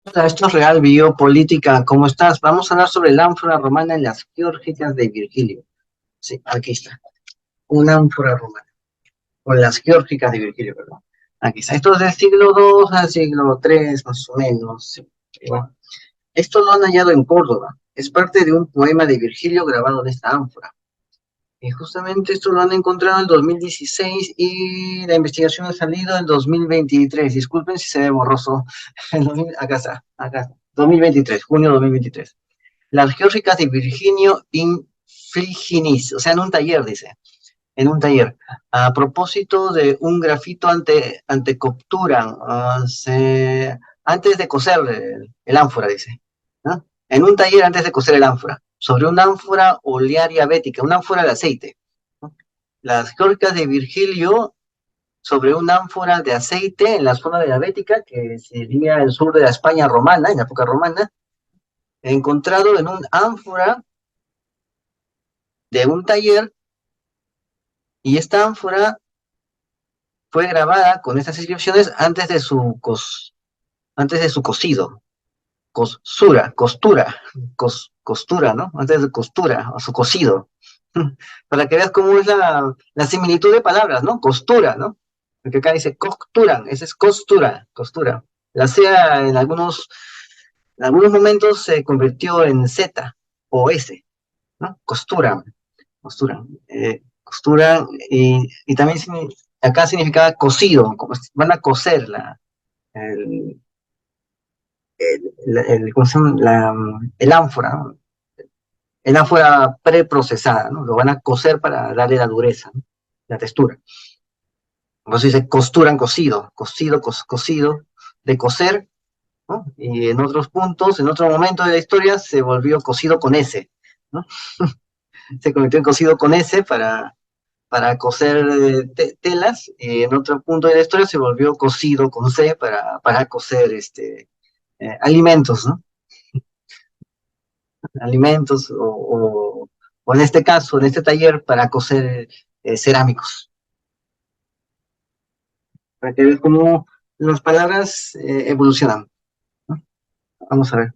Hola, esto es Real Biopolítica. ¿Cómo estás? Vamos a hablar sobre el ánfora romana en las Geórgicas de Virgilio. Sí, aquí está. Una ánfora romana. O las Geórgicas de Virgilio, perdón. Aquí está. Esto es del siglo II al siglo III, más o menos. Sí. Bueno, esto lo han hallado en Córdoba. Es parte de un poema de Virgilio grabado en esta ánfora. Y justamente esto lo han encontrado en 2016 y la investigación ha salido en 2023. Disculpen si se ve borroso. Acá está, acá está. 2023, junio 2023. Las geórgicas de Virginio Infliginis, o sea, en un taller, dice, en un taller. A propósito de un grafito ante coptura, antes de coser el ánfora, dice, ¿no? En un taller antes de coser el ánfora, sobre una ánfora olearia bética, una ánfora de aceite, ¿no? Las geórgicas de Virgilio sobre una ánfora de aceite en la zona de la Bética, que sería el sur de la España romana, en la época romana, encontrado en un ánfora de un taller, y esta ánfora fue grabada con estas inscripciones antes de su cocido, costura, ¿no? Antes de costura, o su cocido. Para que veas cómo es la similitud de palabras, ¿no? Costura, ¿no? Porque acá dice costuran, esa es costura. La sea en algunos momentos se convirtió en Z o S, ¿no? Costuran, y también acá significaba cocido, como van a coser el, ¿cómo se llama? El ánfora, ¿no? El ánfora preprocesada, ¿no? Lo van a coser para darle la dureza, ¿no? La textura. Entonces dice costuran cocido, de coser, ¿no? Y en otros puntos, en otro momento de la historia, se volvió cocido con S, ¿no? Se convirtió en cocido con S para coser telas, y en otro punto de la historia se volvió cocido con C para coser alimentos, ¿no? Alimentos o en este caso, en este taller, para coser cerámicos. Para que veas cómo las palabras evolucionan, ¿no? Vamos a ver.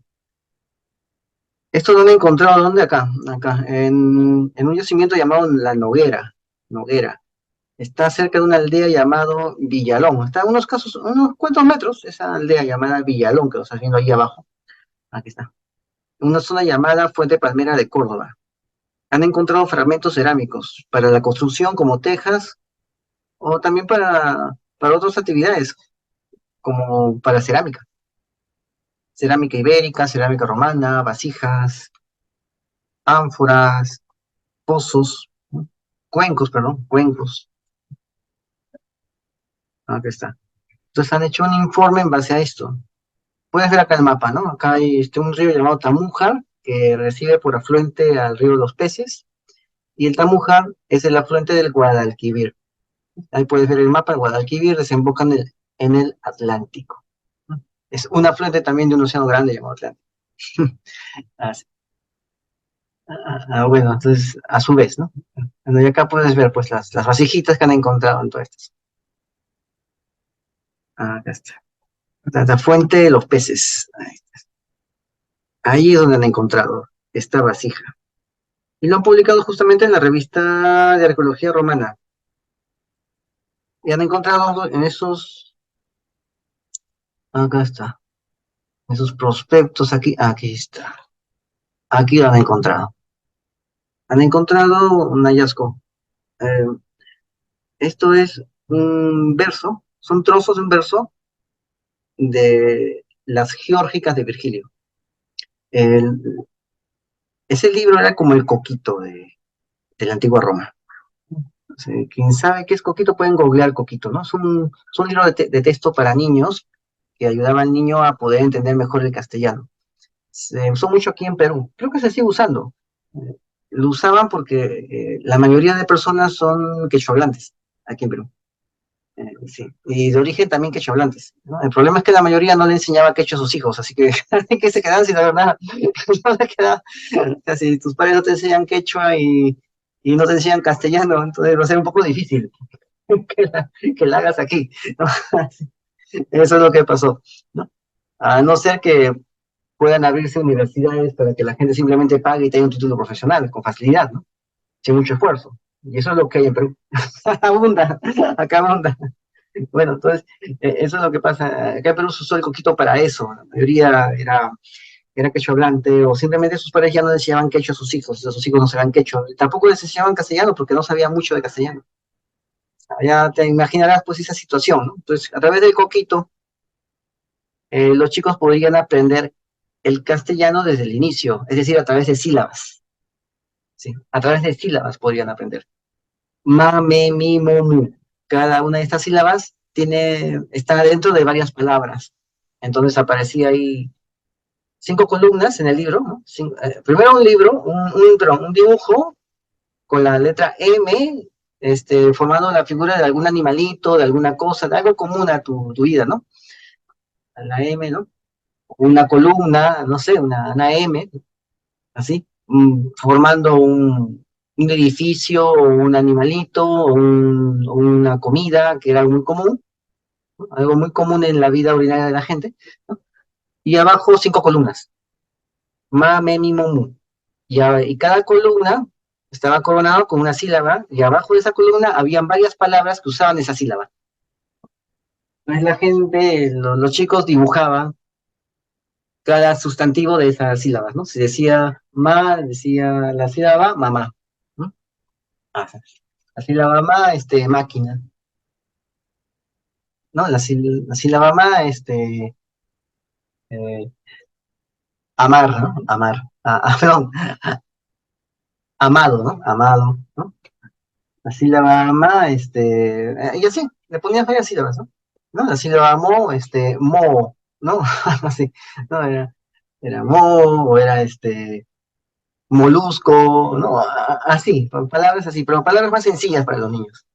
Esto lo han encontrado, ¿dónde? Acá, en un yacimiento llamado La Noguera. Está cerca de una aldea llamado Villalón. Está a unos cuantos metros, esa aldea llamada Villalón, que lo estás viendo ahí abajo. Aquí está. Una zona llamada Fuente Palmera de Córdoba. Han encontrado fragmentos cerámicos para la construcción, como tejas, o también para otras actividades, como para cerámica ibérica, cerámica romana, vasijas, ánforas, pozos, ¿no? Cuencos. Aquí está. Entonces han hecho un informe en base a esto. Puedes ver acá el mapa, ¿no? Acá hay un río llamado Tamújar, que recibe por afluente al río Los Peces, y el Tamújar es el afluente del Guadalquivir. Ahí puedes ver el mapa, el Guadalquivir desemboca en el Atlántico. Es un afluente también de un océano grande llamado Atlántico. Así. Bueno, entonces, a su vez, ¿no? Bueno, y acá puedes ver, pues, las vasijitas que han encontrado en todo esto. Acá está. La fuente de los peces. Ahí es donde han encontrado esta vasija. Y lo han publicado justamente en la revista de Arqueología Romana. Y han encontrado en acá está, esos prospectos aquí está. Aquí lo han encontrado. Han encontrado un hallazgo. Eh, Esto es un verso, son trozos de un verso de las Geórgicas de Virgilio. El- Ese libro era como el coquito de la antigua Roma. O sea, quien sabe qué es coquito pueden googlear coquito, ¿no? Es un libro de texto para niños que ayudaba al niño a poder entender mejor el castellano. Se usó mucho aquí en Perú. Creo que se sigue usando. Eh, lo usaban porque la mayoría de personas son quechohablantes aquí en Perú. Sí. Y de origen también quechohablantes, ¿no? El problema es que la mayoría no le enseñaba quechua a sus hijos, así que, que se quedaban sin saber nada. No les quedaba. O sea, si tus padres no te enseñan quechua y no te enseñan castellano, entonces va a ser un poco difícil que la hagas aquí, ¿no? Eso es lo que pasó, ¿no? A no ser que puedan abrirse universidades para que la gente simplemente pague y tenga un título profesional con facilidad, ¿no? Sin mucho esfuerzo. Y eso es lo que hay en Perú. Abunda, acá abunda. Bueno, entonces, eso es lo que pasa. Acá en Perú se usó el coquito para eso. La mayoría era quechua hablante, o simplemente sus padres ya no les enseñaban quechua a sus hijos, y sus hijos no sabían quechua. Tampoco les enseñaban castellano porque no sabían mucho de castellano. Ya te imaginarás pues esa situación, ¿no? Entonces, a través del coquito, los chicos podrían aprender el castellano desde el inicio, es decir, a través de sílabas, ¿sí? A través de sílabas podrían aprender. Ma, me, mi, mo, mu. Cada una de estas sílabas está dentro de varias palabras. Entonces aparecía ahí 5 columnas en el libro, ¿no? Primero un libro, perdón, un dibujo con la letra M, formando la figura de algún animalito, de alguna cosa, de algo común a tu vida, ¿no? A la M, ¿no? Una columna, no sé, una M, así, formando un edificio, o un animalito, o una comida, que era algo muy común en la vida ordinaria de la gente, ¿no? Y abajo 5 columnas, ma, me, mi, mo, mu. Y cada columna estaba coronado con una sílaba, y abajo de esa columna habían varias palabras que usaban esa sílaba. Entonces la gente, los chicos dibujaban cada sustantivo de esas sílabas, ¿no? Si decía ma, decía la sílaba mamá, ¿no? Ah, la sílaba ma, máquina, ¿no? La sílaba ma, eh, amar, ¿no? Amar, perdón, amado, ¿no? Amado, ¿no? La sílaba ma, y así, le ponías varias sílabas, ¿no? ¿No? La sílaba mo, mo, ¿no? Así, ¿no? Era mo, o era molusco, ¿no? Así, palabras así, pero palabras más sencillas para los niños.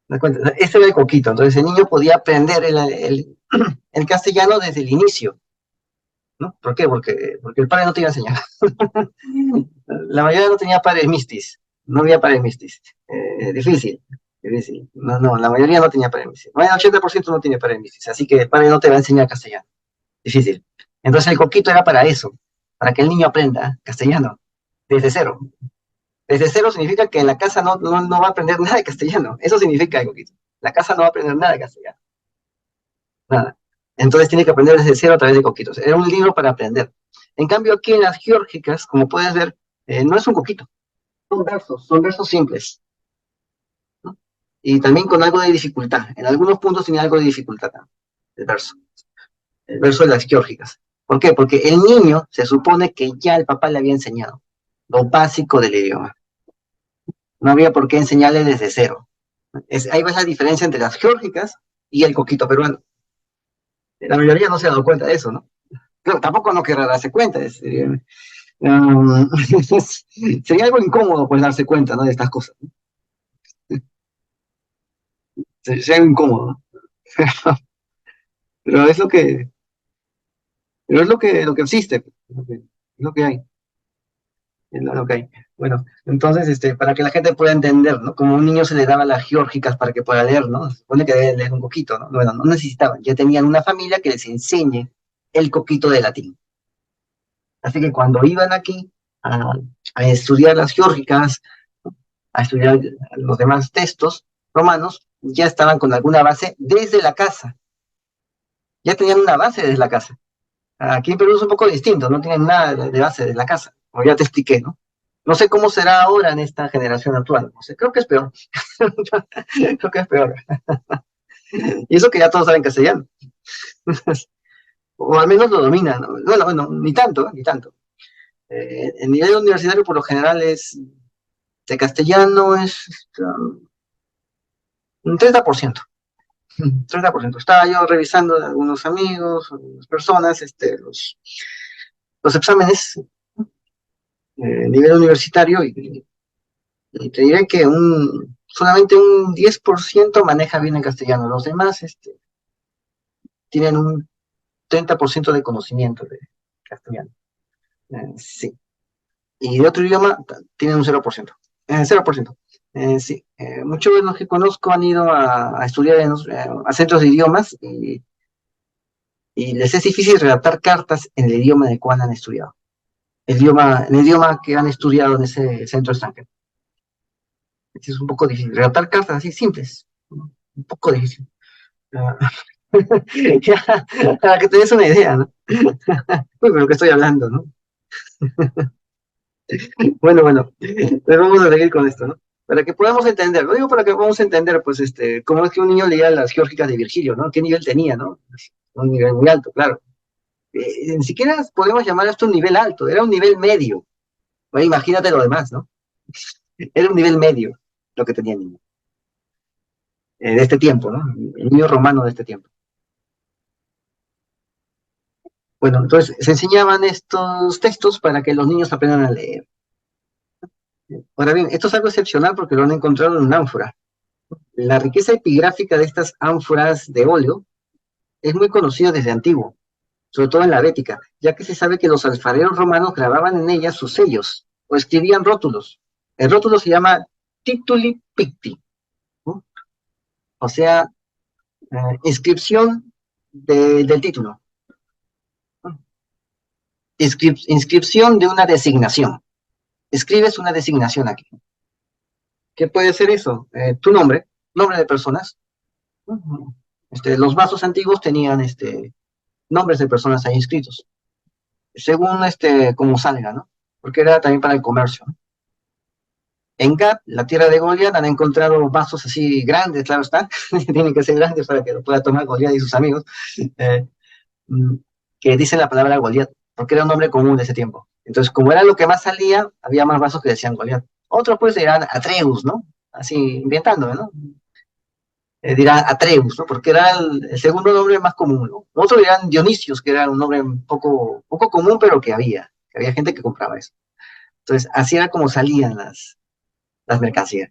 ¿Me das cuenta? Ese era el coquito, entonces el niño podía aprender el castellano desde el inicio, ¿no? ¿Por qué? Porque el padre no te iba a enseñar. La mayoría no tenía padres mistis, no había padres mistis. Difícil, difícil. No, no, la mayoría no tenía padres mistis. Bueno, el 80% no tiene padres mistis, así que el padre no te va a enseñar castellano. Difícil. Entonces el coquito era para eso, para que el niño aprenda castellano desde cero. Desde cero significa que en la casa no va a aprender nada de castellano. Eso significa el coquito. La casa no va a aprender nada de castellano. Nada. Entonces tiene que aprender desde cero a través de coquitos. Era un libro para aprender. En cambio, aquí en las geórgicas, como puedes ver, no es un coquito. Son versos simples, ¿no? Y también con algo de dificultad. En algunos puntos tiene algo de dificultad también, el verso de las geórgicas. ¿Por qué? Porque el niño se supone que ya el papá le había enseñado lo básico del idioma. No había por qué enseñarle desde cero. Ahí va la diferencia entre las geórgicas y el coquito peruano. La mayoría no se ha dado cuenta de eso, ¿no? Pero tampoco no querrá darse cuenta. Um, sería algo incómodo, pues, darse cuenta, ¿no? De estas cosas, ¿no? Sería algo incómodo. Pero pero es lo que existe, lo que hay, es lo que hay. Bueno, entonces, para que la gente pueda entender, ¿no? Como a un niño se le daba las geórgicas para que pueda leer, ¿no? Se supone que debe leer un poquito, ¿no? Bueno, no necesitaban, ya tenían una familia que les enseñe el coquito de latín. Así que cuando iban aquí a, a estudiar las geórgicas, a estudiar los demás textos romanos, ya estaban con alguna base desde la casa, ya tenían una base desde la casa. Aquí en Perú es un poco distinto, no tienen nada de base desde la casa, como ya te expliqué, ¿no? No sé cómo será ahora en esta generación actual, no sé, creo que es peor, creo que es peor. Y eso que ya todos saben castellano, o al menos lo dominan, ¿no? Bueno, ni tanto, ni tanto. El nivel universitario por lo general es de castellano es un 30%. 30%. Estaba yo revisando de algunos amigos, algunas personas, los exámenes nivel universitario y te diré que solamente un 10% maneja bien el castellano. Los demás tienen un 30% de conocimiento de castellano. Sí. Y de otro idioma tienen un 0%. 0%. Sí. Muchos de los que conozco han ido a estudiar a centros de idiomas y les es difícil redactar cartas en el idioma en el cual han estudiado, en el idioma que han estudiado en ese centro extranjero. Es un poco difícil, redactar cartas así simples, ¿no? Un poco difícil. Ah, ya, para que te des una idea, ¿no? Uy, pero que estoy hablando, ¿no? Bueno, pues vamos a seguir con esto, ¿no? Para que podamos entender, lo digo para que podamos entender, pues, cómo es que un niño leía las geórgicas de Virgilio, ¿no? ¿Qué nivel tenía, no? Un nivel muy alto, claro. Ni siquiera podemos llamar esto un nivel alto, era un nivel medio. Bueno, imagínate lo demás, ¿no? Era un nivel medio lo que tenía el niño, de este tiempo, ¿no? El niño romano de este tiempo. Bueno, entonces se enseñaban estos textos para que los niños aprendan a leer. Ahora bien, esto es algo excepcional porque lo han encontrado en un ánfora. La riqueza epigráfica de estas ánforas de óleo es muy conocida desde antiguo, sobre todo en la Bética, ya que se sabe que los alfareros romanos grababan en ellas sus sellos o escribían rótulos. El rótulo se llama tituli picti, ¿no? O sea, inscripción del título, ¿no? Inscripción de una designación. Escribes una designación aquí. ¿Qué puede ser eso? Tu nombre, nombre de personas. Los vasos antiguos tenían nombres de personas ahí inscritos, según como salga, ¿no? Porque era también para el comercio, ¿no? En Gap, la tierra de Goliat, han encontrado vasos así grandes, claro está, tienen que ser grandes para que lo pueda tomar Goliat y sus amigos, eh, mm, que dicen la palabra Goliat, porque era un nombre común de ese tiempo. Entonces, como era lo que más salía, había más vasos que decían Goliat. Otros pues eran Atreus, ¿no? Así, inventándome, ¿no? Dirán Atreus, ¿no? Porque era el segundo nombre más común, ¿no? Otros dirán Dionisios, que era un nombre poco común, pero que había gente que compraba eso. Entonces, así era como salían las mercancías,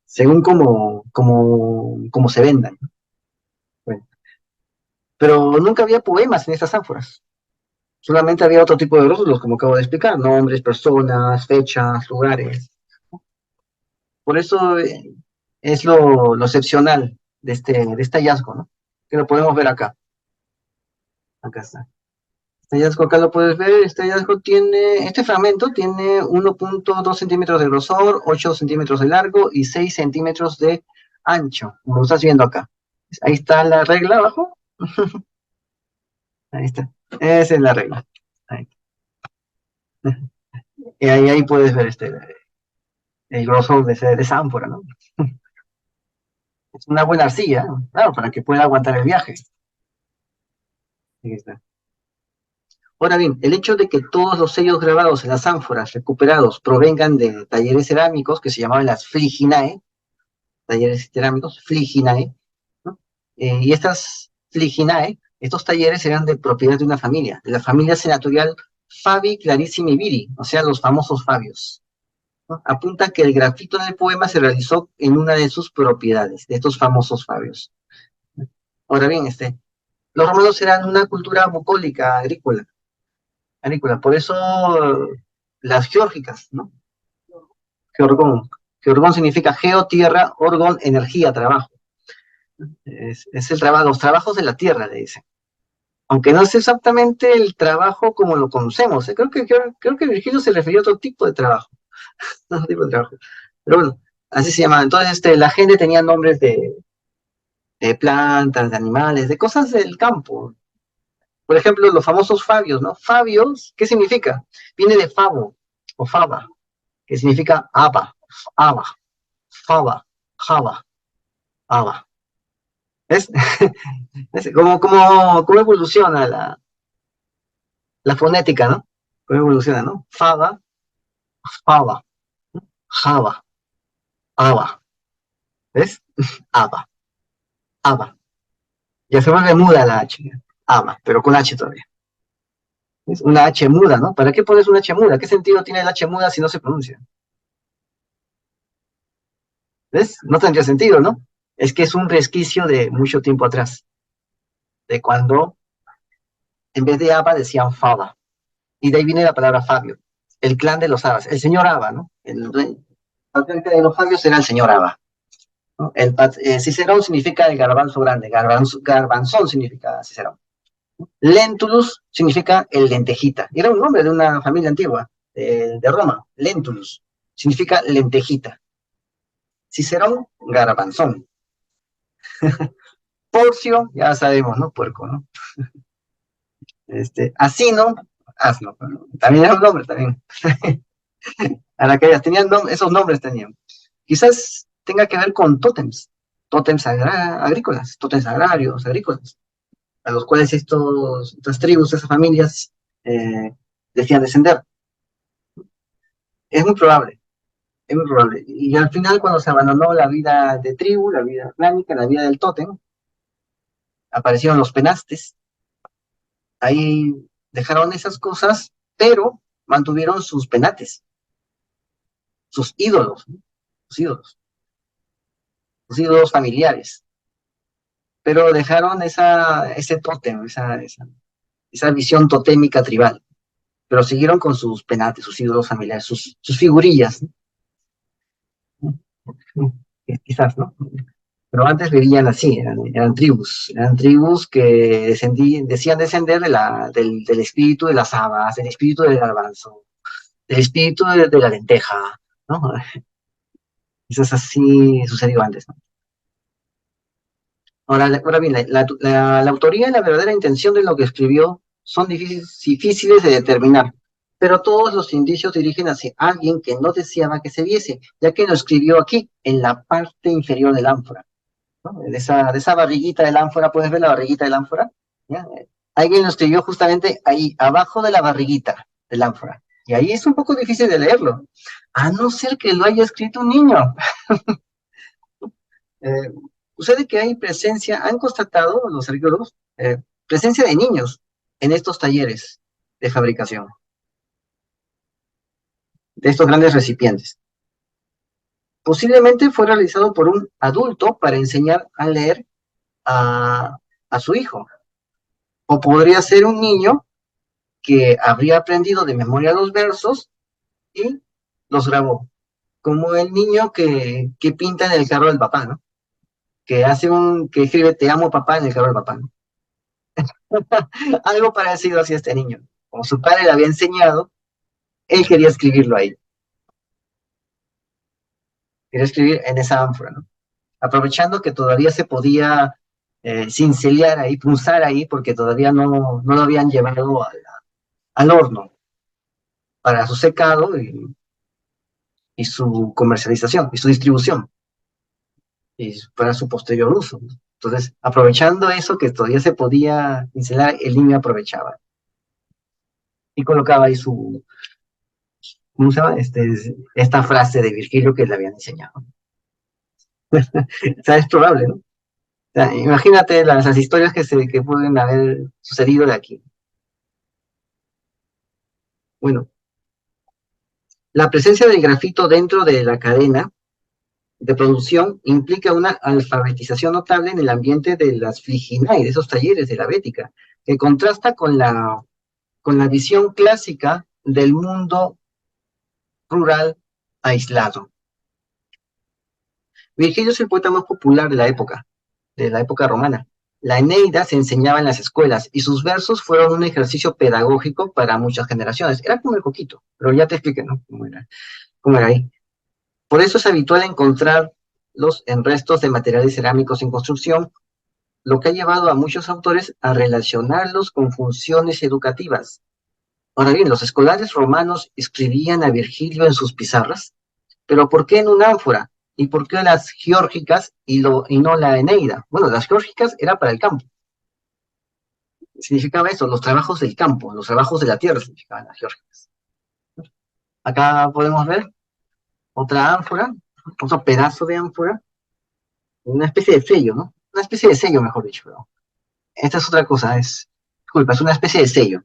según como se vendan, ¿no? Bueno, pero nunca había poemas en estas ánforas, solamente había otro tipo de rótulos, como acabo de explicar, nombres, personas, fechas, lugares. Por eso es lo excepcional de este hallazgo, ¿no? Que lo podemos ver acá. Acá está. Este hallazgo acá lo puedes ver, este fragmento tiene 1.2 centímetros de grosor, 8 centímetros de largo y 6 centímetros de ancho, como lo estás viendo acá. Ahí está la regla abajo, ahí está, esa es la regla. Ahí. Y ahí puedes ver el grosor de esa ánfora, ¿no? Es una buena arcilla, ¿no? Claro, para que pueda aguantar el viaje. Ahí está. Ahora bien, el hecho de que todos los sellos grabados en las ánforas recuperados provengan de talleres cerámicos que se llamaban las fliginae, talleres cerámicos, fliginae, ¿no? Y estas fliginae, estos talleres eran de propiedad de una familia, de la familia senatorial Fabi Clarissimi Viri, o sea, los famosos Fabios, ¿no? Apunta que el grafito del poema se realizó en una de sus propiedades, de estos famosos Fabios. Ahora bien, los romanos eran una cultura bucólica, agrícola, por eso las geórgicas, ¿no? Georgón. Georgón significa geo, tierra, orgón, energía, trabajo. Es el trabajo, los trabajos de la tierra, le dicen. Aunque no es exactamente el trabajo como lo conocemos. Creo que Virgilio se refirió a otro tipo de trabajo. Otro tipo de trabajo. Pero bueno, así se llamaba. Entonces, la gente tenía nombres de plantas, de animales, de cosas del campo. Por ejemplo, los famosos Fabios, ¿no? Fabios, ¿qué significa? Viene de Fabo o Faba, que significa aba, faba, java, aba. ¿Ves? ¿Cómo evoluciona la fonética, ¿no? ¿Cómo evoluciona, no? Faba, faba, java, aba. ¿Ves? Aba, aba. Ya se vuelve muda la H. Aba, pero con H todavía. Es una H muda, ¿no? ¿Para qué pones una H muda? ¿Qué sentido tiene la H muda si no se pronuncia? ¿Ves? No tendría sentido, ¿no? Es que es un resquicio de mucho tiempo atrás, de cuando en vez de Aba decían Faba. Y de ahí viene la palabra Fabio, el clan de los Abas, el señor Aba, ¿no? El patriarca de los Fabios era el señor Aba, ¿no? Cicerón significa el garbanzo grande, garbanzón significa Cicerón. Lentulus significa el lentejita. Era un nombre de una familia antigua, de Roma. Lentulus significa lentejita. Cicerón, garbanzón. Porcio, ya sabemos, ¿no? Puerco, ¿no? Asino, asno. ¿No? También era un nombre, también. A la que ellas tenían esos nombres tenían. Quizás tenga que ver con tótems, tótems agrícolas, tótems agrarios, agrícolas, a los cuales estas tribus, esas familias decían descender. Es muy probable, es muy probable. Y al final, cuando se abandonó la vida de tribu, la vida clánica, la vida del tótem, aparecieron los penastes. Ahí dejaron esas cosas, pero mantuvieron sus penates, sus ídolos, ¿no? sus ídolos, sus ídolos familiares. Pero dejaron ese tótem, esa visión totémica tribal, pero siguieron con sus penates, sus ídolos familiares, sus figurillas, ¿no? Quizás, ¿no? Pero antes vivían así, eran tribus que decían descender del espíritu de las habas, del espíritu del garbanzo, del espíritu de la lenteja, ¿no? Quizás así sucedió antes, ¿no? Ahora bien, la autoría y la verdadera intención de lo que escribió son difíciles de determinar, pero todos los indicios dirigen hacia alguien que no deseaba que se viese, ya que lo escribió aquí, en la parte inferior del ánfora, ¿no? De esa barriguita del ánfora, ¿puedes ver la barriguita del ánfora? ¿Ya? Alguien lo escribió justamente ahí, abajo de la barriguita del ánfora, y ahí es un poco difícil de leerlo, a no ser que lo haya escrito un niño. Eh, Sucede que hay han constatado los arqueólogos, presencia de niños en estos talleres de fabricación, de estos grandes recipientes. Posiblemente fue realizado por un adulto para enseñar a leer a, a su hijo, o podría ser un niño que habría aprendido de memoria los versos y los grabó, como el niño que pinta en el carro del papá, ¿no? Que escribe te amo papá en el carro del papá, ¿no? Algo parecido hacia este niño. Como su padre le había enseñado, él quería escribirlo ahí. Quería escribir en esa ánfora, ¿no? Aprovechando que todavía se podía cincelear ahí, punzar ahí, porque todavía no lo habían llevado al horno para su secado y su comercialización y su distribución y para su posterior uso, ¿no? Entonces, aprovechando eso que todavía se podía cincelar, el niño aprovechaba y colocaba ahí ¿cómo se llama? Esta frase de Virgilio que le habían enseñado. O sea, es probable, ¿no? O sea, imagínate las historias que pueden haber sucedido de aquí. Bueno, la presencia del grafito dentro de la cadena de producción implica una alfabetización notable en el ambiente de las Fliginae, de esos talleres de la Bética, que contrasta con la visión clásica del mundo rural aislado. Virgilio es el poeta más popular de la época romana. La Eneida se enseñaba en las escuelas y sus versos fueron un ejercicio pedagógico para muchas generaciones. Era como el coquito, pero ya te expliqué, ¿no? Cómo era ahí. Por eso es habitual encontrarlos en restos de materiales cerámicos en construcción, lo que ha llevado a muchos autores a relacionarlos con funciones educativas. Ahora bien, los escolares romanos escribían a Virgilio en sus pizarras, pero ¿por qué en un ánfora? ¿Y por qué las geórgicas y no la Eneida? Bueno, las geórgicas era para el campo. Significaba eso, los trabajos del campo, los trabajos de la tierra significaban las geórgicas. Acá podemos ver otra ánfora, otro pedazo de ánfora, una especie de sello, ¿no? Una especie de sello, mejor dicho. ¿No? Esta es otra cosa, disculpa, es una especie de sello,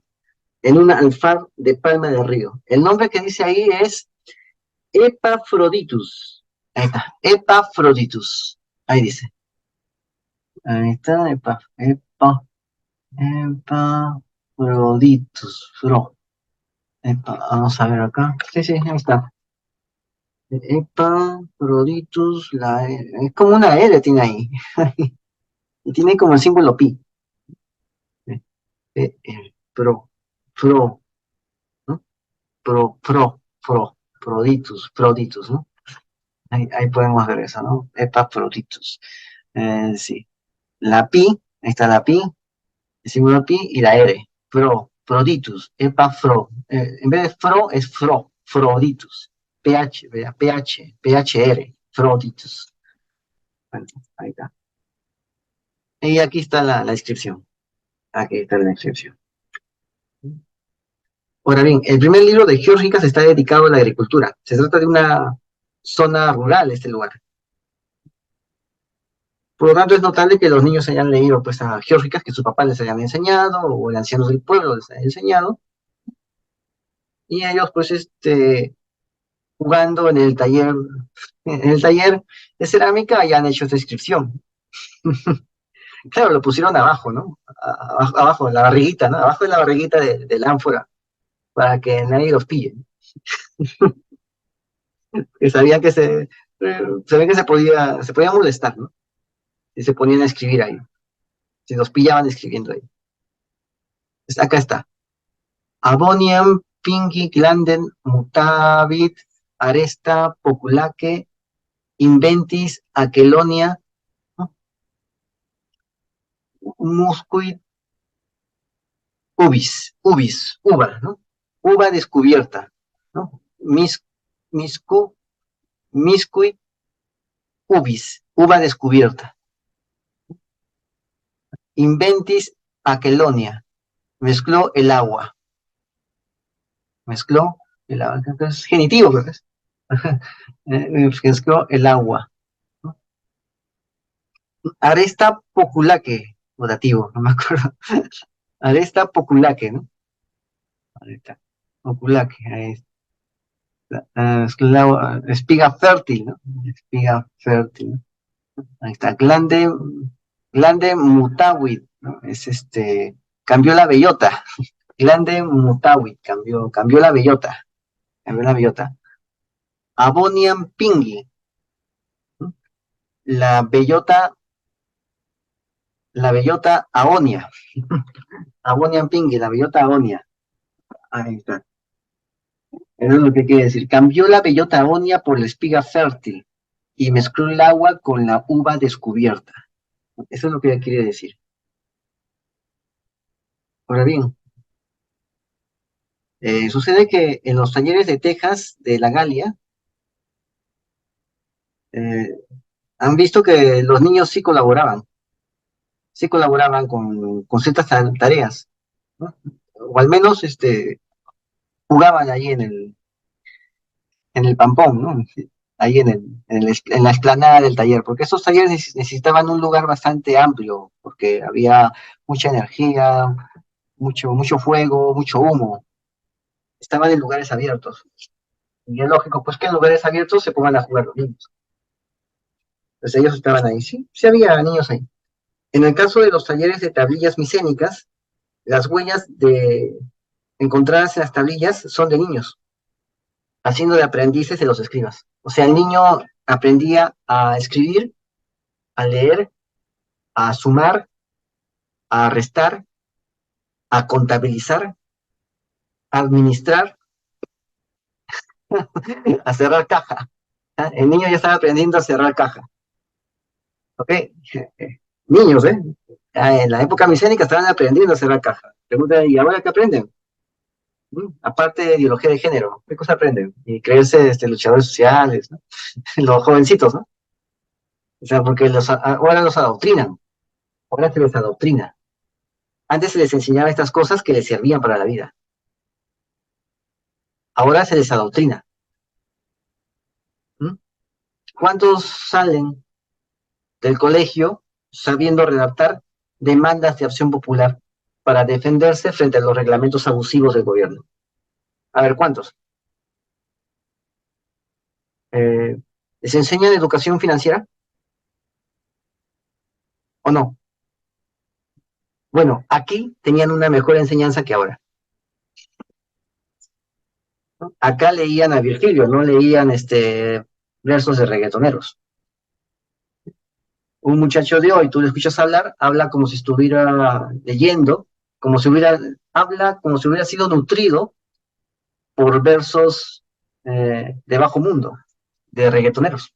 en un alfar de palma del río. El nombre que dice ahí es Epaphroditus. Ahí está, Epaphroditus. Ahí dice. Ahí está, Epaphroditus. Vamos a ver acá. Sí, sí, ahí está. Epaphroditus, es como una L tiene ahí. Y tiene como el símbolo pi. Pro, pro, ¿no? Proditus, ¿no? Ahí podemos ver eso, ¿no? Epafroditus. Sí. La pi, ahí está la pi, el símbolo pi y la R. Proditus, epafro. En vez de fro, es froditus. PH, vea, PHR, froditus. Bueno, ahí está. Y aquí está la descripción. Aquí está la descripción. Ahora bien, el primer libro de Geórgicas está dedicado a la agricultura. Se trata de una zona rural, este lugar. Por lo tanto, es notable que los niños hayan leído pues, a Geórgicas, que sus papás les hayan enseñado, o el ancianos del pueblo les hayan enseñado, y ellos, pues, jugando en el taller de cerámica, hayan hecho esta inscripción. Claro, lo pusieron abajo, ¿no? Abajo, en la barriguita, ¿no? Abajo de la barriguita de la ánfora, para que nadie los pille. Que sabían que sabían que se podía molestar, ¿no? Y se ponían a escribir ahí. Si los pillaban escribiendo ahí. Acá está. Aboniam, Pingi, Glanden, Mutavit, Aresta, Populaque, Inventis, Aquelonia, ¿no? Muscuit, Uva, ¿no? Uva descubierta, ¿no? Miscu, Miscuit, Uva descubierta. Inventis, Aquelonia, mezcló el agua, mezcló el agua, es genitivo, ¿verdad? Mezcló el agua. Aresta Populaque, rotativo, no me acuerdo. Aresta Populaque, ¿no? Aresta Populaque, ahí está. Espiga fértil, ¿no? Espiga fértil, ¿no? Ahí está. Glande mutawid, ¿no? Es cambió la bellota. Glande mutawid, cambió la bellota. Cambió la bellota. Aboniam pingi, ¿no? La bellota, la bellota aonia. Aboniam pingi, la bellota aonia. Ahí está. Eso es lo que quiere decir. Cambió la bellota aonia por la espiga fértil y mezcló el agua con la uva descubierta. Eso es lo que quiere decir. Ahora bien, sucede que en los talleres de Texas de la Galia eh, han visto que los niños sí colaboraban con ciertas tareas, ¿no? O al menos jugaban ahí en el pampón, ¿no? Ahí en la explanada del taller, porque esos talleres necesitaban un lugar bastante amplio, porque había mucha energía, mucho fuego, mucho humo. Estaban en lugares abiertos. Y es lógico, pues que en lugares abiertos se pongan a jugar los niños. Entonces ellos estaban ahí, sí, sí había niños ahí. En el caso de los talleres de tablillas micénicas, las huellas encontradas en las tablillas son de niños, haciendo de aprendices de los escribas. O sea, el niño aprendía a escribir, a leer, a sumar, a restar, a contabilizar, a administrar, a cerrar caja. ¿Ah? El niño ya estaba aprendiendo a cerrar caja. ¿Ok? Niños, ¿eh? En la época micénica estaban aprendiendo a cerrar caja. Pregunta, ¿y ahora qué aprenden? Aparte de ideología de género, ¿qué cosa aprenden? Y creerse luchadores sociales, ¿no? Los jovencitos, ¿no? O sea, porque ahora los adoctrinan, ahora se les adoctrina. Antes se les enseñaba estas cosas que les servían para la vida. Ahora se les adoctrina. ¿Mm? ¿Cuántos salen del colegio sabiendo redactar demandas de acción popular para defenderse frente a los reglamentos abusivos del gobierno? A ver, ¿cuántos? Eh, ¿Les enseñan educación financiera o no? Bueno, aquí tenían una mejor enseñanza que ahora. Acá leían a Virgilio, no leían versos de reggaetoneros. Un muchacho de hoy, tú le escuchas hablar, habla como si estuviera leyendo como si hubiera, habla como si hubiera sido nutrido por versos de bajo mundo, de reggaetoneros.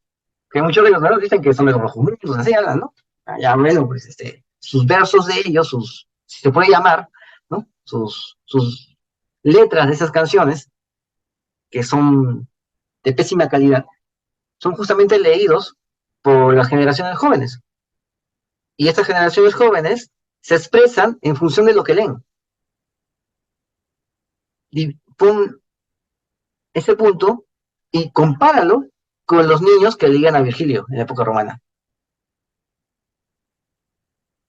Que muchos reggaetoneros dicen que son de bajo mundo, así hablan, ¿no? Ya, bueno, pues sus versos de ellos, si se puede llamar, ¿no? Sus letras de esas canciones, que son de pésima calidad, son justamente leídos por las generaciones jóvenes. Y estas generaciones jóvenes se expresan en función de lo que leen. Y pon ese punto y compáralo con los niños que leían a Virgilio en la época romana.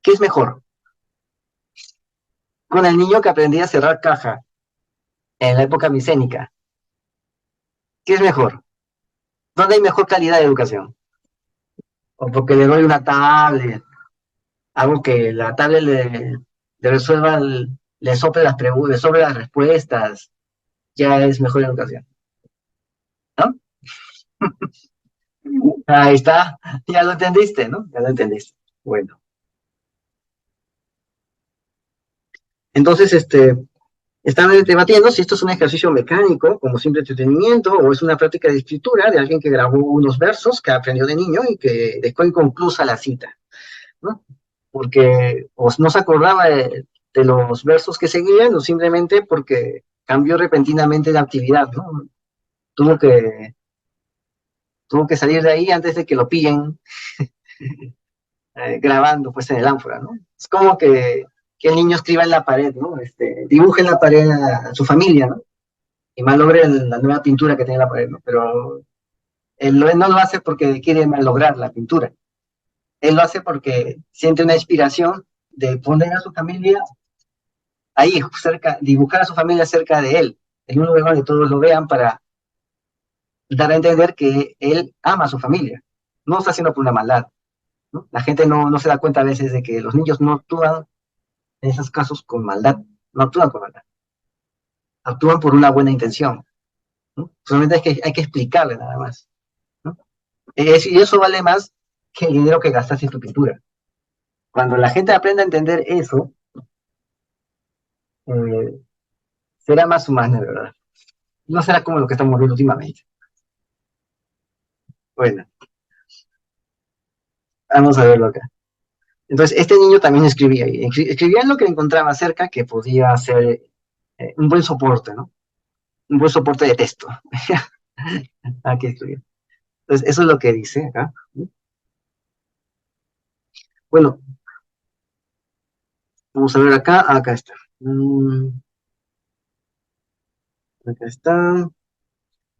¿Qué es mejor? Con el niño que aprendía a cerrar caja en la época micénica. ¿Qué es mejor? ¿Dónde hay mejor calidad de educación? O porque le doy una tablet, hago que la tablet le resuelva, le sople las preguntas, le sobre las respuestas, ya es mejor educación, ¿no? Ahí está, ya lo entendiste, ¿no? Ya lo entendiste. Bueno, entonces, están debatiendo si esto es un ejercicio mecánico, como simple entretenimiento, o es una práctica de escritura de alguien que grabó unos versos que aprendió de niño y que dejó inconclusa la cita, ¿no? Porque o no se acordaba de los versos que seguían, o simplemente porque cambió repentinamente de actividad, ¿no? Tuvo que, tuvo que salir de ahí antes de que lo pillen grabando pues en el ánfora, ¿no? Es como que el niño escriba en la pared, ¿no? Dibuje en la pared a su familia, ¿no? Y malogre la nueva pintura que tiene en la pared, ¿no? Pero él no lo hace porque quiere malograr la pintura. Él lo hace porque siente una inspiración de poner a su familia ahí, cerca, dibujar a su familia cerca de él, en un lugar donde todos lo vean para dar a entender que él ama a su familia. No está haciendo por una maldad, ¿no? La gente no se da cuenta a veces de que los niños no actúan en esos casos con maldad, no actúan con maldad, actúan por una buena intención, ¿no? Solamente hay que explicarle nada más, ¿no? Y eso vale más que el dinero que gastas en tu pintura. Cuando la gente aprenda a entender eso, eh, será más humano, de verdad. No será como lo que estamos viendo últimamente. Bueno, vamos a verlo acá. Entonces, este niño también escribía, y escribía lo que encontraba cerca que podía ser un buen soporte, ¿no? Un buen soporte de texto. Aquí escribía. Entonces, eso es lo que dice acá. Bueno, vamos a ver acá. Acá está. Acá está.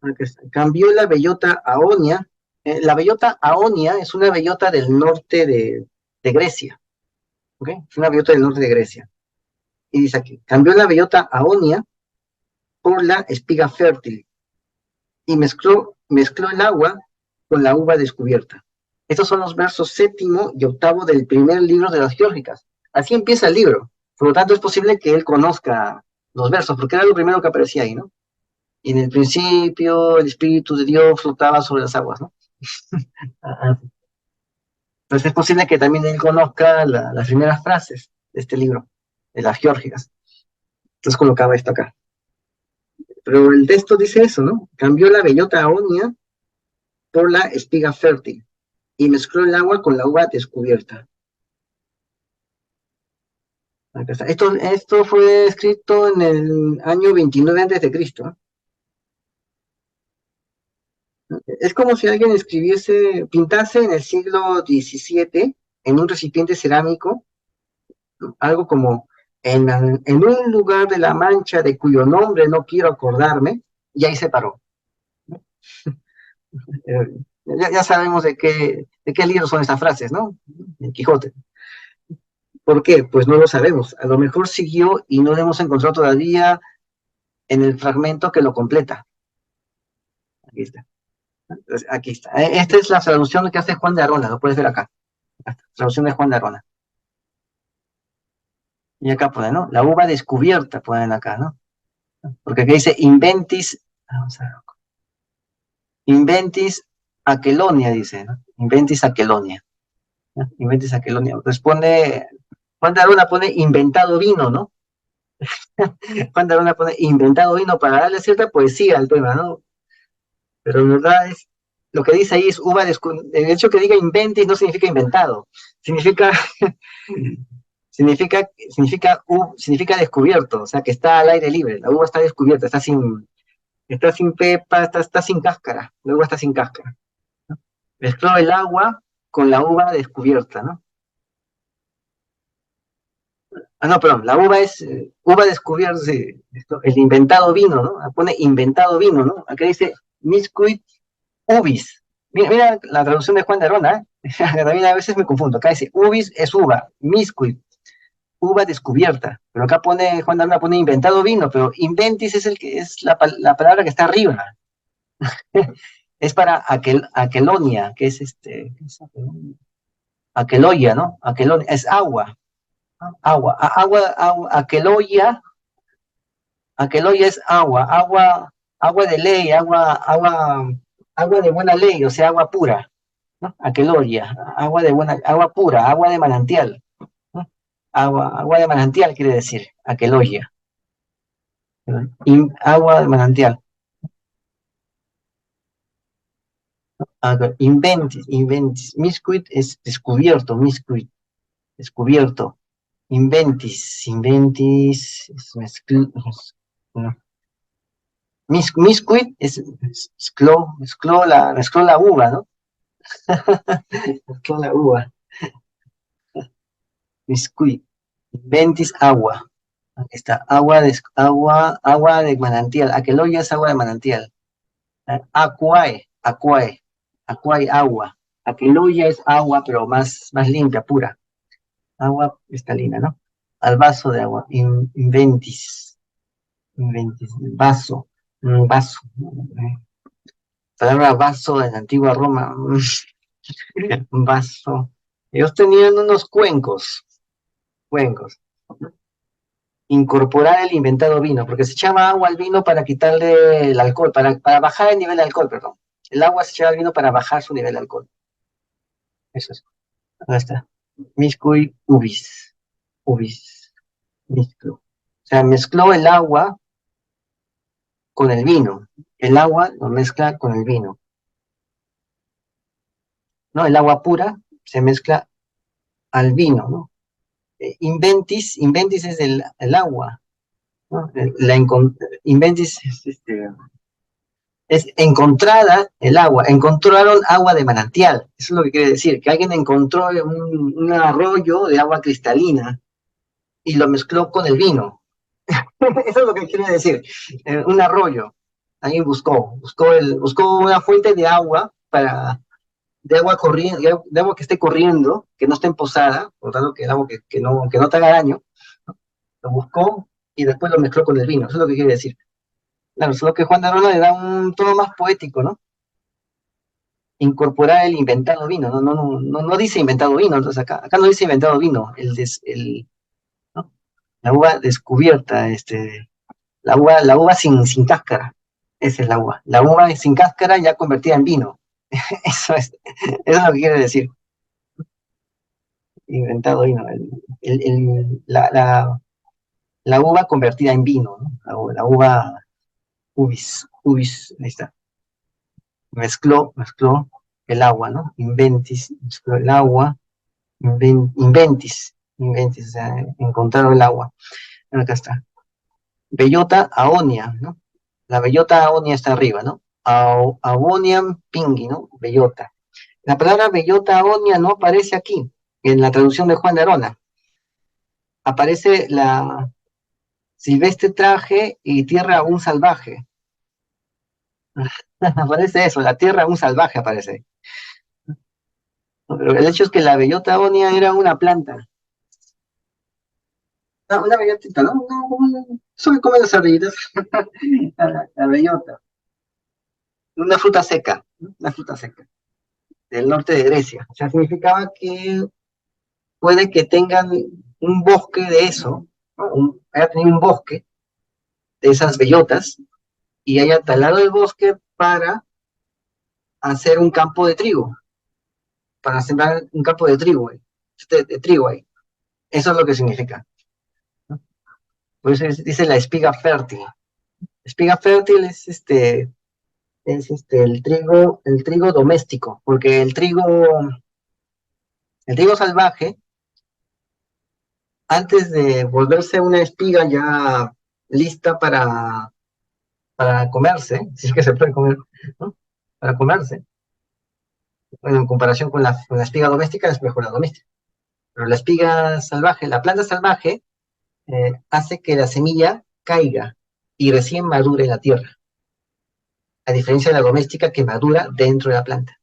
Acá está. Cambió la bellota aonia. La bellota aonia es una bellota del norte de Grecia. ¿Ok? Es una bellota del norte de Grecia. Y dice aquí, cambió la bellota aonia por la espiga fértil y mezcló el agua con la uva descubierta. Estos son los versos séptimo y octavo del primer libro de las Geórgicas. Así empieza el libro. Por lo tanto, es posible que él conozca los versos, porque era lo primero que aparecía ahí, ¿no? Y en el principio el Espíritu de Dios flotaba sobre las aguas, ¿no? Entonces es posible que también él conozca las primeras frases de este libro, de las Geórgicas. Entonces colocaba esto acá. Pero el texto dice eso, ¿no? Cambió la bellota aonia por la espiga fértil y mezcló el agua con la uva descubierta. Acá está. Esto fue escrito en el año 29 antes de Cristo. Es como si alguien pintase en el siglo XVII en un recipiente cerámico, algo como en un lugar de la Mancha de cuyo nombre no quiero acordarme, y ahí se paró. Ya sabemos de qué libro son estas frases, ¿no? El Quijote. ¿Por qué? Pues no lo sabemos. A lo mejor siguió y no lo hemos encontrado todavía en el fragmento que lo completa. Aquí está. Entonces, aquí está. Esta es la traducción que hace Juan de Arona, lo puedes ver acá. Traducción de Juan de Arona. Y acá ponen, ¿no? La uva descubierta, ponen acá, ¿no? Porque aquí dice inventis, vamos a ver, inventis aquelonia, dice, ¿no? Inventis aquelonia, ¿no? Inventis aquelonia. Responde, Juan de Arona pone inventado vino, ¿no? Juan de Arona pone inventado vino para darle cierta poesía al tema, ¿no? Pero en verdad es, lo que dice ahí es el hecho que diga inventis no significa inventado, significa, significa descubierto, o sea que está al aire libre, la uva está descubierta, está sin pepa, está sin cáscara, la uva está sin cáscara. Mezcló el agua con la uva descubierta, ¿no? Ah, no, perdón, la uva es uva descubierta, sí, el inventado vino, ¿no? Pone inventado vino, ¿no? Acá dice miscuit ubis. Mira, mira la traducción de Juan de Arona, ¿eh? También a veces me confundo. Acá dice ubis es uva, miscuit, uva descubierta. Pero acá pone, Juan de Arona pone inventado vino, pero inventis es la palabra que está arriba. Es para aquelonia, que es ¿qué es aquelonia, ¿no? Aquelonia, es agua, ¿no? Aquelonia, aquelonia es agua de ley, agua de buena ley, o sea, agua pura, ¿no? Aquelonia, agua pura, agua de manantial, ¿no? Agua de manantial quiere decir, aquelonia, agua de manantial. Inventis, miscuit es descubierto, miscuit, descubierto. Inventis, no. Miscuit mezcló la uva, ¿no? Mezcló la uva. Miscuit. Inventis agua. Aquí está, agua de manantial. Aqueloya es agua de manantial. Aquae, agua. Aqueloya es agua, pero más limpia, pura. Agua cristalina, ¿no? Al vaso de agua. Inventis, vaso. Un vaso. Palabra vaso en la antigua Roma. Vaso. Ellos tenían unos cuencos. Incorporar el inventado vino, porque se echaba agua al vino para quitarle el alcohol, para bajar el nivel de alcohol, perdón. El agua se echaba al vino para bajar su nivel de alcohol. Eso es. Ahí está. Miscui ubis, mezcló. O sea, mezcló el agua con el vino. El agua lo mezcla con el vino. ¿No? El agua pura se mezcla al vino, ¿no? Inventis es el agua, ¿no? Inventis es encontrada el agua, encontraron agua de manantial, eso es lo que quiere decir, que alguien encontró un arroyo de agua cristalina y lo mezcló con el vino, eso es lo que quiere decir, un arroyo, alguien buscó una fuente de agua de agua corriente, de agua que esté corriendo, que no esté posada, por lo tanto que el agua que no te haga daño, lo buscó y después lo mezcló con el vino, eso es lo que quiere decir. Claro, solo que Juan de Arona le da un tono más poético, ¿no? Incorporar el inventado vino, no dice inventado vino, entonces acá no dice inventado vino, ¿no? La uva descubierta, la uva sin cáscara, esa es la uva sin cáscara ya convertida en vino, eso es lo que quiere decir, inventado vino, la uva convertida en vino, ¿no? La uva ubis, ahí está, mezcló el agua, ¿no? Mezcló el agua, inventis, o sea, encontraron el agua. Bueno, acá está. Bellota aonia, ¿no? La bellota aonia está arriba, ¿no? Aoniam pingui, ¿no? Bellota. La palabra bellota aonia no aparece aquí, en la traducción de Juan de Arona. Aparece la silvestre traje y tierra aún salvaje. Aparece eso, la tierra aún salvaje aparece. Pero el hecho es que la bellota aonia era una planta. No, una bellotita, ¿no? Eso que comen las ardillitas. La bellota. Una fruta seca, ¿no? Una fruta seca, del norte de Grecia. O sea, significaba que puede que tengan un bosque de eso, ¿no? Haya tenido un bosque de esas bellotas y haya talado el bosque para hacer un campo de trigo, para sembrar un campo de trigo, de trigo ahí. Eso es lo que significa, ¿no? Por eso dice la espiga fértil. Espiga fértil es el trigo doméstico, porque el trigo salvaje, antes de volverse una espiga ya lista para comerse, si es que se puede comer, ¿no? Para comerse, bueno, en comparación con la espiga doméstica, es mejor la doméstica. Pero la espiga salvaje, la planta salvaje, hace que la semilla caiga y recién madure en la tierra, a diferencia de la doméstica que madura dentro de la planta.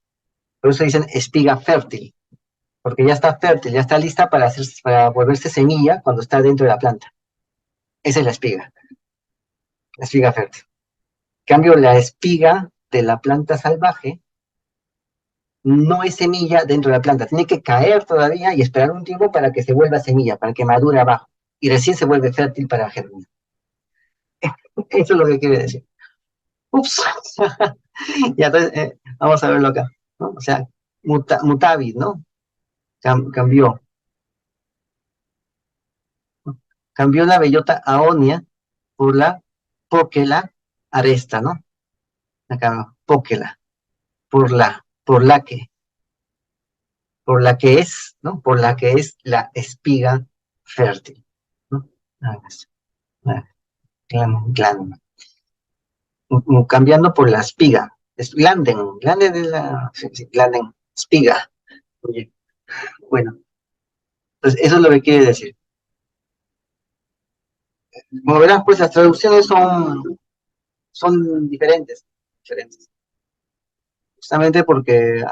Por eso dicen espiga fértil, porque ya está fértil, ya está lista para volverse semilla cuando está dentro de la planta. Esa es la espiga fértil. En cambio, la espiga de la planta salvaje no es semilla dentro de la planta, tiene que caer todavía y esperar un tiempo para que se vuelva semilla, para que madure abajo, y recién se vuelve fértil para germinar. Eso es lo que quiere decir. Ups. Y entonces, vamos a verlo acá, ¿no? O sea, mutavis, ¿no? Cambió. Cambió la bellota aonia por la póquela aresta, ¿no? Acá, póquela, por por la que es, ¿no? Por la que es la espiga fértil, ¿no? Ah, cambiando por la espiga. Es glanden de la, sí, glanden, espiga. Oye, bueno, entonces eso es lo que quiere decir. Como verán, pues las traducciones son diferentes, justamente porque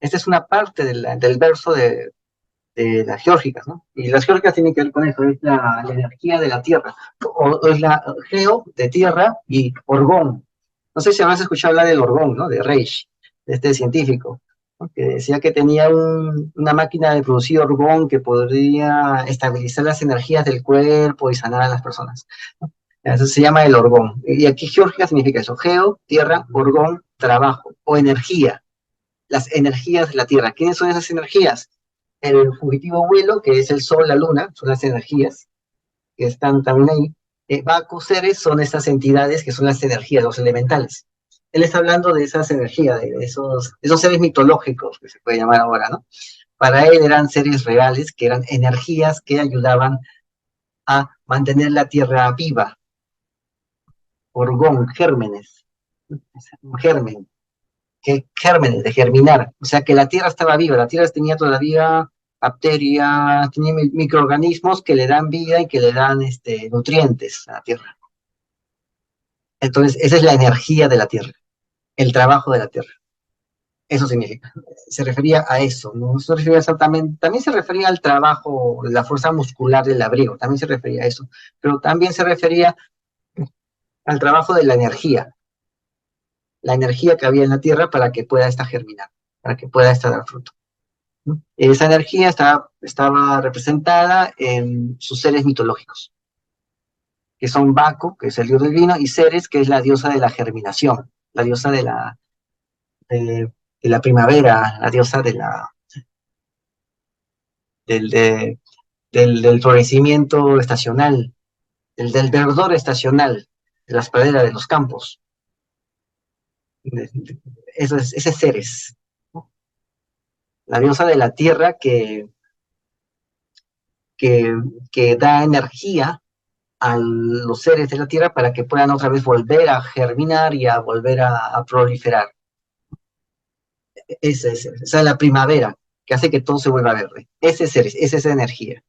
esta es una parte del verso de las geórgicas, ¿no? Y las geórgicas tienen que ver con eso, es la energía de la tierra, o es la geo de tierra y orgón. No sé si habrás escuchado hablar del orgón, ¿no? De Reich, de este científico, ¿no? Que decía que tenía una máquina de producir orgón que podría estabilizar las energías del cuerpo y sanar a las personas, ¿no? Eso se llama el orgón. Y aquí geórgica significa eso, geo, tierra, orgón, trabajo, o energía, las energías de la tierra. ¿Quiénes son esas energías? El fugitivo vuelo, que es el sol, la luna, son las energías que están también ahí. Baco, Ceres son estas entidades que son las energías, los elementales. Él está hablando de esas energías, de esos seres mitológicos, que se puede llamar ahora, ¿no? Para él eran seres reales, que eran energías que ayudaban a mantener la tierra viva. Orgón, gérmenes, un germen, gérmenes, de germinar, o sea que la tierra estaba viva, la tierra tenía todavía bacterias, tenía microorganismos que le dan vida y que le dan nutrientes a la tierra. Entonces, esa es la energía de la tierra, el trabajo de la tierra. Eso significa. Se refería a eso, no se refería exactamente, también se refería al trabajo, la fuerza muscular del abrigo, también se refería a eso, pero también se refería al trabajo de la energía que había en la tierra para que pueda esta germinar, para que pueda esta dar fruto. Esa energía estaba representada en sus seres mitológicos, que son Baco, que es el dios del vino, y Ceres, que es la diosa de la germinación, la diosa de la primavera, la diosa del, de- del florecimiento estacional, del verdor estacional, de las praderas, de los campos. Ese es Ceres, ¿no? La diosa de la tierra que, que da energía a los seres de la Tierra para que puedan otra vez volver a germinar y a volver a proliferar. Esa es la primavera que hace que todo se vuelva verde. Esa es esa energía.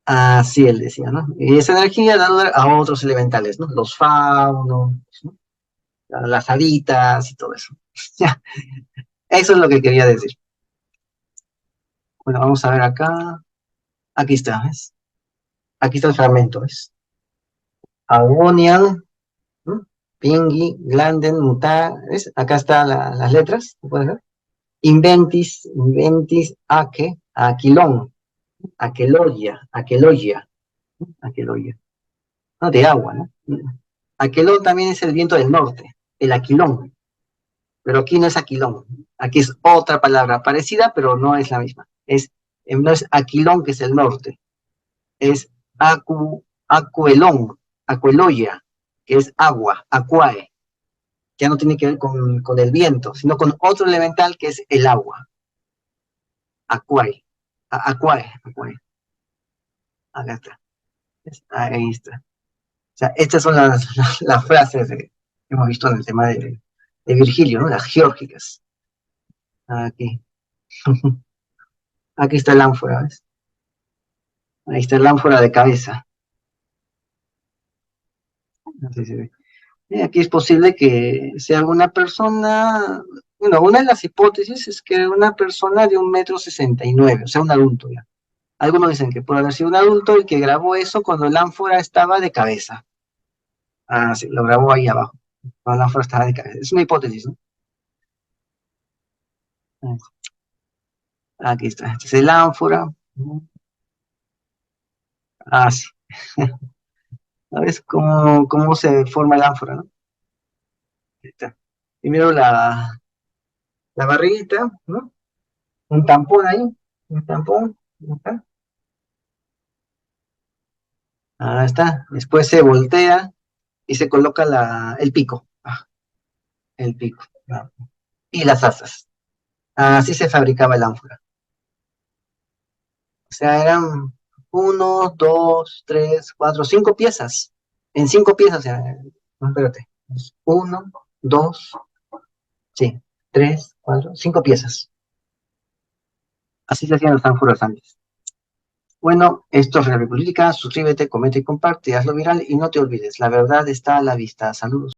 Así él decía, ¿no? Y esa energía da lugar a otros elementales, ¿no? Los faunos, ¿no? Las haditas y todo eso. Ya, eso es lo que quería decir. Bueno, vamos a ver acá. Aquí está, ¿ves? Aquí está el fragmento, ¿ves? Agonian, ¿no? Pingi, Glanden, Muta, ¿ves? Acá están las letras, ¿lo puedes ver? Inventis, aquilón, aquelogia, no, de agua, ¿no? Aquelón también es el viento del norte, el aquilón, pero aquí no es aquilón, aquí es otra palabra parecida, pero no es la misma. No es aquilón, que es el norte, es acuelón, acueloya, que es agua, aquae. Ya no tiene que ver con el viento, sino con otro elemental que es el agua, aquae, aquae. Acá está, ahí está. O sea, estas son las frases que hemos visto en el tema de Virgilio, ¿no? Las geórgicas. Aquí. Aquí está el ánfora, ¿ves? Ahí está el ánfora de cabeza. Así se ve. Y aquí es posible que sea una persona, bueno, una de las hipótesis es que una persona de 1,69 m, o sea, un adulto ya. Algunos dicen que puede haber sido un adulto y que grabó eso cuando el ánfora estaba de cabeza. Ah, sí, lo grabó ahí abajo. Cuando el ánfora estaba de cabeza. Es una hipótesis, ¿no? Aquí está. Este es el ánfora. Ah, sí. ¿Sabes cómo se forma el ánfora, no? Ahí está. Primero la barriguita, ¿no? Un tampón ahí. Un tampón. Acá. Ahí está. Después se voltea y se coloca el pico. Ah, el pico. Ah. Y las asas. Así se fabricaba el ánfora. O sea, eran uno, dos, tres, cuatro, cinco piezas. En cinco piezas, o sea, no, espérate. Uno, dos, sí, tres, cuatro, cinco piezas. Así se hacían los ánforas antes. Bueno, esto es República. Suscríbete, comenta y comparte, hazlo viral y no te olvides, la verdad está a la vista. Saludos.